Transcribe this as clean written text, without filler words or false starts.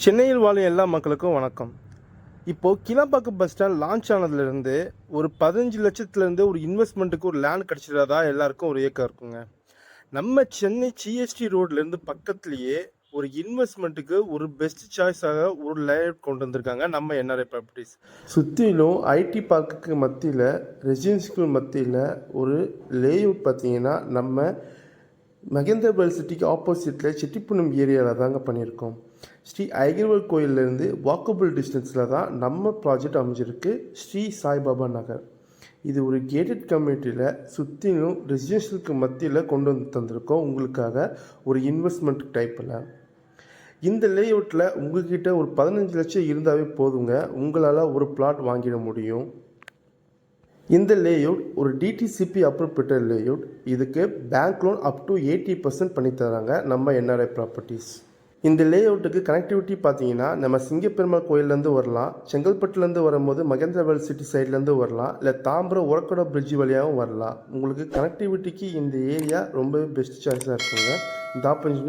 சென்னையில் வாழும் எல்லா மக்களுக்கும் வணக்கம். இப்போது கிளம்பாக்கம் பஸ் ஸ்டாண்ட் லான்ச் ஆனதுலேருந்து ஒரு 15 லட்சத்துலேருந்து ஒரு இன்வெஸ்ட்மெண்ட்டுக்கு ஒரு லேண்ட் கிடச்சிடாதா எல்லாருக்கும் ஒரு ஏக்கம் இருக்குங்க. நம்ம சென்னை சிஎஸ்டி ரோட்லேருந்து பக்கத்துலேயே ஒரு இன்வெஸ்ட்மெண்ட்டுக்கு ஒரு பெஸ்ட் சாய்ஸாக ஒரு லேஅவுட் கொண்டு வந்திருக்காங்க நம்ம என்ஆர்ஐ ப்ராப்பர்ட்டிஸ். சுற்றிலும் ஐடி பார்க்குக்கு மத்தியில் ரெசிடென்சிக்கு மத்தியில் ஒரு லேஅவுட் பார்த்தீங்கன்னா நம்ம மகேந்திரபுரம் சிட்டிக்கு ஆப்போசிட்டில் செட்டிப்புணம் ஏரியாவில் தாங்க பண்ணியிருக்கோம். ஸ்ரீ ஐயர்வாள் கோயிலேருந்து வாக்கபிள் டிஸ்டன்ஸில் தான் நம்ம ப்ராஜெக்ட் அமைஞ்சிருக்கு. ஸ்ரீ சாய்பாபா நகர். இது ஒரு கேட்டட் கம்யூனிட்டியில் சுற்றிலும் ரெசிடென்ஷியலுக்கு மத்தியில் கொண்டு வந்து தந்திருக்கோம் உங்களுக்காக ஒரு இன்வெஸ்ட்மெண்ட் டைப்பில். இந்த லேஅவுட்டில் உங்கள்கிட்ட ஒரு 15 லட்சம் இருந்தாவே போதுங்க, உங்களால் ஒரு பிளாட் வாங்கிட முடியும். இந்த லேஅவுட் ஒரு டிடிசிபி அப்ரூவ் பெற்ற லேஅவுட். இதுக்கு பேங்க் லோன் அப் டு 80% பண்ணி தராங்க நம்ம என்ஆர்ஐ ப்ராப்பர்ட்டிஸ். இந்த லேஅவுட்டுக்கு கனெக்டிவிட்டி பார்த்தீங்கன்னா நம்ம சிங்கப்பெருமாள் கோயிலேருந்து வரலாம், செங்கல்பட்டுலேருந்து வரும்போது மகேந்திரவேல் சிட்டி சைட்லேருந்து வரலாம், இல்லை தாம்பரம் உரக்கடை பிரிட்ஜ் வழியாகவும் வரலாம். உங்களுக்கு கனெக்டிவிட்டிக்கு இந்த ஏரியா ரொம்பவே பெஸ்ட் சாய்ஸாக இருக்குங்க. இந்த ஆப்பர்ச்சுனிட்டி